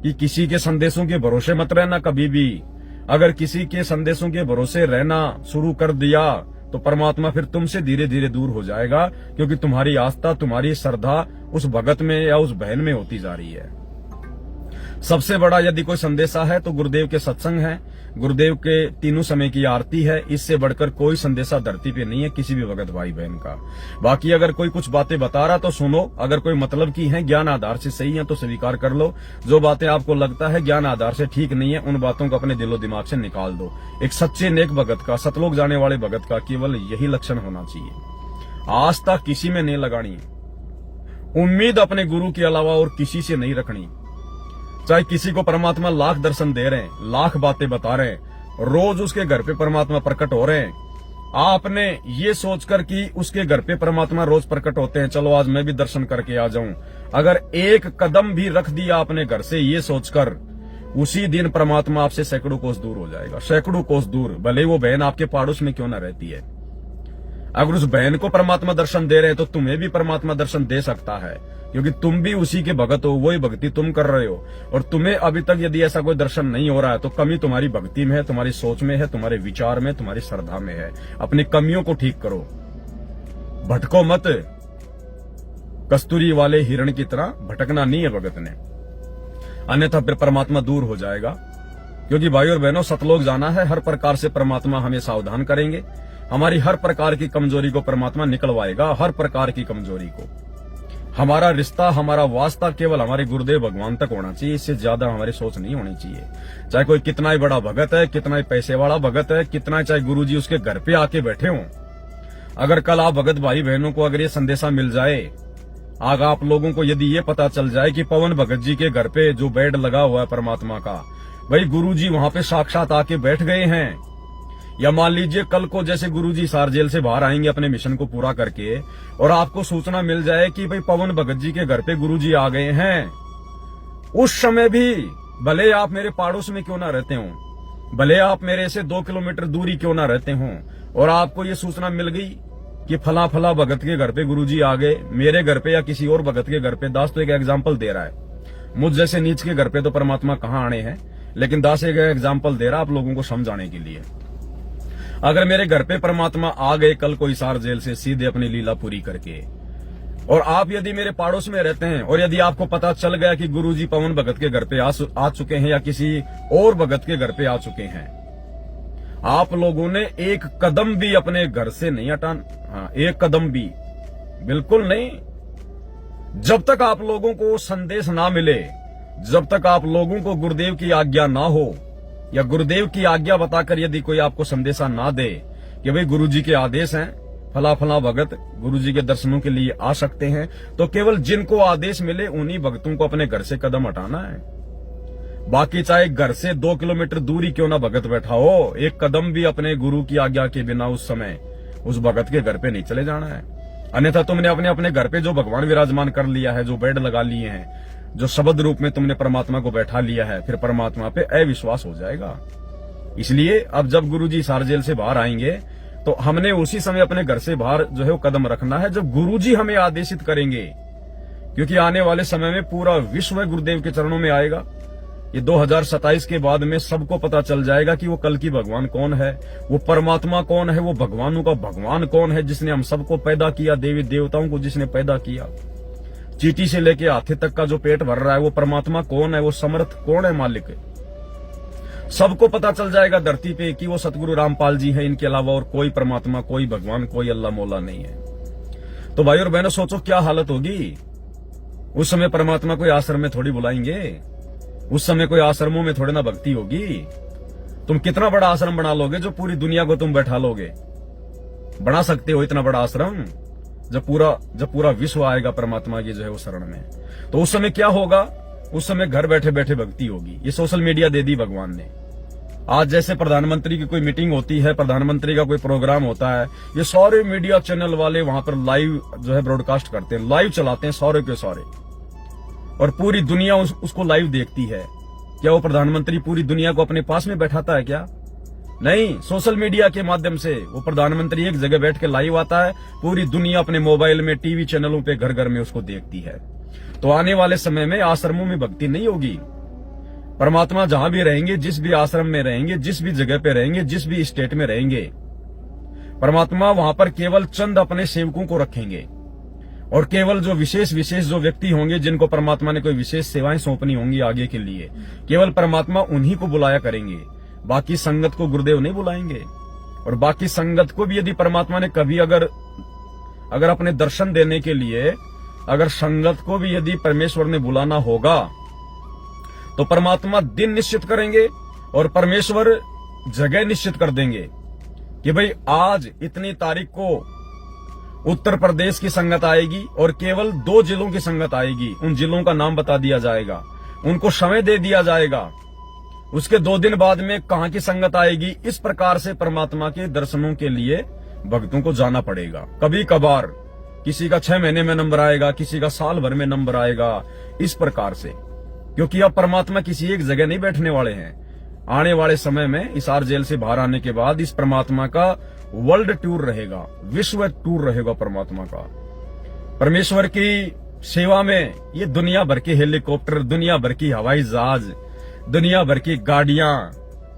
कि किसी के संदेशों के भरोसे मत रहना कभी भी। अगर किसी के संदेशों के भरोसे रहना शुरू कर दिया तो परमात्मा फिर तुमसे धीरे धीरे दूर हो जाएगा, क्योंकि तुम्हारी आस्था, तुम्हारी श्रद्धा उस भगत में या उस बहन में होती जा रही है। सबसे बड़ा यदि कोई संदेशा है तो गुरुदेव के सत्संग है, गुरुदेव के तीनों समय की आरती है। इससे बढ़कर कोई संदेशा धरती पे नहीं है किसी भी भगत भाई बहन का। बाकी अगर कोई कुछ बातें बता रहा तो सुनो, अगर कोई मतलब की है, ज्ञान आधार से सही है तो स्वीकार कर लो। जो बातें आपको लगता है ज्ञान आधार से ठीक नहीं है, उन बातों को अपने दिलो दिमाग से निकाल दो। एक सच्चे नेक भगत का, सतलोक जाने वाले भगत का केवल यही लक्षण होना चाहिए। आस्था किसी में नहीं लगानी, उम्मीद अपने गुरु के अलावा और किसी से नहीं रखनी। चाहे किसी को परमात्मा लाख दर्शन दे रहे हैं, लाख बातें बता रहे हैं, रोज उसके घर पे परमात्मा प्रकट हो रहे हैं, आपने ये सोचकर कि उसके घर पे परमात्मा रोज प्रकट होते हैं, चलो आज मैं भी दर्शन करके आ जाऊं। अगर एक कदम भी रख दिया अपने घर से ये सोचकर, उसी दिन परमात्मा आपसे सैकड़ों कोस दूर हो जाएगा, सैकड़ों कोस दूर। भले वो बहन आपके पड़ोस में क्यों ना रहती है। अगर उस बहन को परमात्मा दर्शन दे रहे हैं तो तुम्हें भी परमात्मा दर्शन दे सकता है, क्योंकि तुम भी उसी के भगत हो, वही भक्ति तुम कर रहे हो। और तुम्हें अभी तक यदि ऐसा कोई दर्शन नहीं हो रहा है तो कमी तुम्हारी भक्ति में है, तुम्हारी सोच में है, तुम्हारे विचार में, तुम्हारी श्रद्धा में है। अपनी कमियों को ठीक करो, भटको मत। कस्तूरी वाले हिरण की तरह भटकना नहीं है भगत ने, अन्यथा फिर परमात्मा दूर हो जाएगा। क्योंकि भाई और बहनों, सतलोक जाना है, हर प्रकार से परमात्मा हमें सावधान करेंगे। हमारी हर प्रकार की कमजोरी को परमात्मा निकलवाएगा, हर प्रकार की कमजोरी को। हमारा रिश्ता, हमारा वास्ता केवल हमारे गुरुदेव भगवान तक होना चाहिए, इससे ज्यादा हमारी सोच नहीं होनी चाहिए। चाहे कोई कितना ही बड़ा भगत है, कितना ही पैसे वाला भगत है, कितना चाहे गुरुजी उसके घर पे आके बैठे हों, अगर कल आप भगत भाई बहनों को अगर ये संदेशा मिल जाए, आग आप लोगों को यदि ये पता चल जाए कि पवन भगत जी के घर पे जो बेड लगा हुआ है परमात्मा का, भाई गुरुजी वहां पे साक्षात आके बैठ गए हैं। या मान लीजिए कल को जैसे गुरुजी सार जेल से बाहर आएंगे अपने मिशन को पूरा करके, और आपको सूचना मिल जाए कि भाई पवन भगत जी के घर पे गुरुजी आ गए हैं, उस समय भी भले आप मेरे पड़ोस में क्यों ना रहते हो, भले आप मेरे से 2 किलोमीटर दूरी क्यों ना रहते हो, और आपको ये सूचना मिल गई कि फला फला भगत के घर पे गुरुजी आ गए, मेरे घर पे या किसी और भगत के घर पे, दास तो एक एग्जाम्पल दे रहा है, मुझ जैसे नीच के घर पे तो परमात्मा कहाँ आने हैं, लेकिन दास एक एग्जाम्पल दे रहा आप लोगों को समझाने के लिए। अगर मेरे घर पे परमात्मा आ गए कल कोई सार जेल से सीधे अपनी लीला पूरी करके, और आप यदि मेरे पड़ोस में रहते हैं, और यदि आपको पता चल गया कि गुरुजी पवन भगत के घर पे आ चुके हैं या किसी और भगत के घर पे आ चुके हैं, आप लोगों ने एक कदम भी अपने घर से नहीं हटाना। हाँ, एक कदम भी, बिल्कुल नहीं। जब तक आप लोगों को संदेश ना मिले, जब तक आप लोगों को गुरुदेव की आज्ञा ना हो, या गुरुदेव की आज्ञा बताकर यदि कोई आपको संदेशा ना दे कि भाई गुरुजी के आदेश हैं, फला फला भगत गुरुजी के दर्शनों के लिए आ सकते हैं, तो केवल जिनको आदेश मिले उन्हीं भक्तों को अपने घर से कदम हटाना है। बाकी चाहे घर से 2 किलोमीटर दूरी क्यों ना भगत बैठा हो, एक कदम भी अपने गुरु की आज्ञा के बिना उस समय उस भगत के घर पे नहीं चले जाना है। अन्यथा तुमने अपने अपने घर पे जो भगवान विराजमान कर लिया है, जो बेड लगा लिए हैं, जो शब्द रूप में तुमने परमात्मा को बैठा लिया है, फिर परमात्मा पे अविश्वास हो जाएगा। इसलिए अब जब गुरुजी सार जेल से बाहर आएंगे तो हमने उसी समय अपने घर से बाहर जो है वो कदम रखना है जब गुरुजी हमें आदेशित करेंगे, क्योंकि आने वाले समय में पूरा विश्व गुरुदेव के चरणों में आएगा। ये 2027 के बाद में सबको पता चल जाएगा कि वो कल की भगवान कौन है, वो परमात्मा कौन है, वो भगवानों का भगवान कौन है, जिसने हम सबको पैदा किया, देवी देवताओं को जिसने पैदा किया, चींटी से लेके हाथी तक का जो पेट भर रहा है वो परमात्मा कौन है, वो समर्थ कौन है, मालिक है। सबको पता चल जाएगा धरती पे कि वो सतगुरु रामपाल जी है, इनके अलावा और कोई परमात्मा, कोई भगवान, कोई अल्लाह मौला नहीं है। तो भाई और बहनों, सोचो क्या हालत होगी उस समय। परमात्मा कोई आश्रम में थोड़ी बुलाएंगे, उस समय कोई आश्रमों में थोड़ी ना भक्ति होगी। तुम कितना बड़ा आश्रम बना लोगे जो पूरी दुनिया को तुम बैठा लोगे? बना सकते हो इतना बड़ा आश्रम जब पूरा विश्व आएगा परमात्मा की जो है वो शरण में, तो उस समय क्या होगा? उस समय घर बैठे बैठे भक्ति होगी। ये सोशल मीडिया दे दी भगवान ने। आज जैसे प्रधानमंत्री की कोई मीटिंग होती है, प्रधानमंत्री का कोई प्रोग्राम होता है, ये सारे मीडिया चैनल वाले वहां पर लाइव जो है ब्रॉडकास्ट करते हैं, लाइव चलाते हैं सारे के सारे, और पूरी दुनिया उसको लाइव देखती है। क्या वो प्रधानमंत्री पूरी दुनिया को अपने पास में बैठाता है क्या? नहीं, सोशल मीडिया के माध्यम से वो प्रधानमंत्री एक जगह बैठ के लाइव आता है, पूरी दुनिया अपने मोबाइल में, टीवी चैनलों पे घर घर में उसको देखती है। तो आने वाले समय में आश्रमों में भक्ति नहीं होगी, परमात्मा जहां भी रहेंगे, जिस भी आश्रम में रहेंगे, जिस भी जगह पे रहेंगे, जिस भी स्टेट में रहेंगे, परमात्मा वहां पर केवल चंद अपने सेवकों को रखेंगे और केवल जो विशेष विशेष जो व्यक्ति होंगे जिनको परमात्मा ने कोई विशेष सेवाएं सौंपनी होंगी आगे के लिए, केवल परमात्मा उन्हीं को बुलाया करेंगे। बाकी संगत को गुरुदेव नहीं बुलाएंगे। और बाकी संगत को भी यदि परमात्मा ने कभी अगर अपने दर्शन देने के लिए अगर संगत को भी यदि परमेश्वर ने बुलाना होगा तो परमात्मा दिन निश्चित करेंगे और परमेश्वर जगह निश्चित कर देंगे कि भाई आज इतनी तारीख को उत्तर प्रदेश की संगत आएगी और केवल 2 जिलों की संगत आएगी। उन जिलों का नाम बता दिया जाएगा, उनको समय दे दिया जाएगा। उसके 2 दिन बाद में कहां की संगत आएगी। इस प्रकार से परमात्मा के दर्शनों के लिए भक्तों को जाना पड़ेगा। कभी कभार किसी का 6 महीने में नंबर आएगा, किसी का साल भर में नंबर आएगा, इस प्रकार से। क्योंकि अब परमात्मा किसी एक जगह नहीं बैठने वाले हैं। आने वाले समय में हिसार जेल से बाहर आने के बाद इस परमात्मा का वर्ल्ड टूर रहेगा, विश्व टूर रहेगा परमात्मा का। परमेश्वर की सेवा में ये दुनिया भर के हेलीकॉप्टर, दुनिया भर की हवाई जहाज, दुनिया भर की गाड़ियां,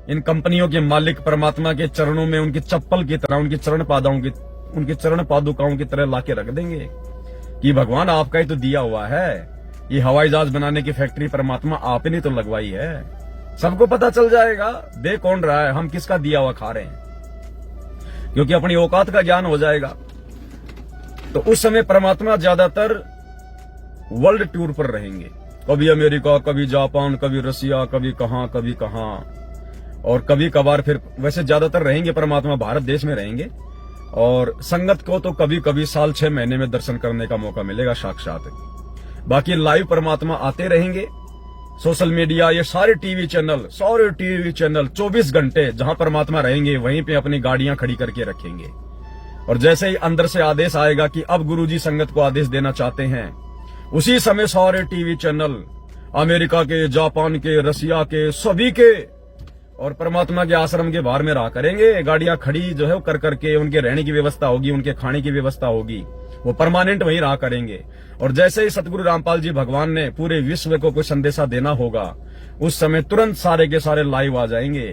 इन कंपनियों के मालिक परमात्मा के चरणों में उनकी चप्पल की तरह, उनकी उनके चरण पादुकाओं की तरह लाके रख देंगे कि भगवान आपका ही तो दिया हुआ है। ये हवाई जहाज बनाने की फैक्ट्री परमात्मा आपने तो लगवाई है। सबको पता चल जाएगा, दे कौन रहा है, हम किसका दिया हुआ खा रहे हैं, क्योंकि अपनी औकात का ज्ञान हो जाएगा। तो उस समय परमात्मा ज्यादातर वर्ल्ड टूर पर रहेंगे। कभी अमेरिका, कभी जापान, कभी रसिया, कभी कहां और कभी कभार फिर वैसे ज्यादातर रहेंगे परमात्मा भारत देश में रहेंगे। और संगत को तो कभी कभी साल 6 महीने में दर्शन करने का मौका मिलेगा साक्षात। बाकी लाइव परमात्मा आते रहेंगे। सोशल मीडिया, ये सारे टीवी चैनल 24 घंटे जहां परमात्मा रहेंगे वहीं पे अपनी गाड़ियां खड़ी करके रखेंगे। और जैसे ही अंदर से आदेश आएगा कि अब गुरुजी संगत को आदेश देना चाहते हैं, उसी समय सारे टीवी चैनल अमेरिका के, जापान के, रसिया के, सभी के और परमात्मा के आश्रम के बाहर में रहा करेंगे। गाड़ियां खड़ी जो है वो कर करके, उनके रहने की व्यवस्था होगी, उनके खाने की व्यवस्था होगी, वो परमानेंट वहीं रहा करेंगे। और जैसे ही सतगुरु रामपाल जी भगवान ने पूरे विश्व को कोई संदेशा देना होगा, उस समय तुरंत सारे के सारे लाइव आ जाएंगे।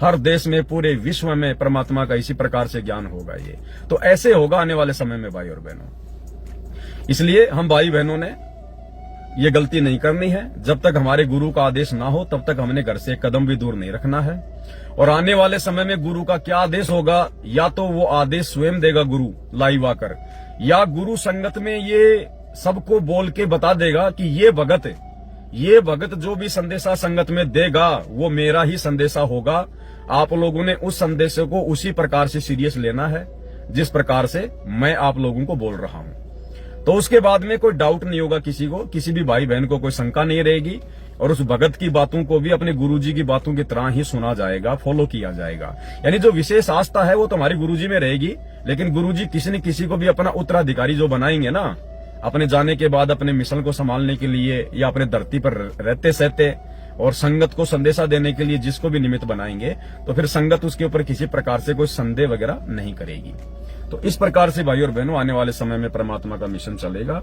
हर देश में, पूरे विश्व में परमात्मा का इसी प्रकार से ज्ञान होगा। ये तो ऐसे होगा आने वाले समय में भाई और बहनों। इसलिए हम भाई बहनों ने ये गलती नहीं करनी है। जब तक हमारे गुरु का आदेश ना हो तब तक हमने घर से एक कदम भी दूर नहीं रखना है। और आने वाले समय में गुरु का क्या आदेश होगा, या तो वो आदेश स्वयं देगा गुरु लाइव आकर, या गुरु संगत में ये सबको बोल के बता देगा कि ये भगत जो भी संदेशा संगत में देगा वो मेरा ही संदेशा होगा। आप लोगों ने उस संदेश को उसी प्रकार से सीरियस लेना है जिस प्रकार से मैं आप लोगों को बोल रहा हूं। तो उसके बाद में कोई डाउट नहीं होगा किसी को, किसी भी भाई बहन को कोई शंका नहीं रहेगी। और उस भगत की बातों को भी अपने गुरुजी की बातों की तरह ही सुना जाएगा, फॉलो किया जाएगा। यानी जो विशेष आस्था है वो तुम्हारी गुरुजी में रहेगी, लेकिन गुरुजी किसी न किसी को भी अपना उत्तराधिकारी जो बनाएंगे ना, अपने जाने के बाद अपने मिशन को संभालने के लिए या अपने धरती पर रहते सहते और संगत को संदेशा देने के लिए जिसको भी निमित्त बनाएंगे, तो फिर संगत उसके ऊपर किसी प्रकार से कोई संदेह वगैरह नहीं करेगी। तो इस प्रकार से भाई और बहनों आने वाले समय में परमात्मा का मिशन चलेगा।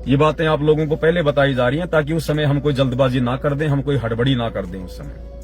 ये बातें आप लोगों को पहले बताई जा रही हैं ताकि उस समय हम कोई जल्दबाजी ना कर दें, हम कोई हड़बड़ी ना कर दें उस समय।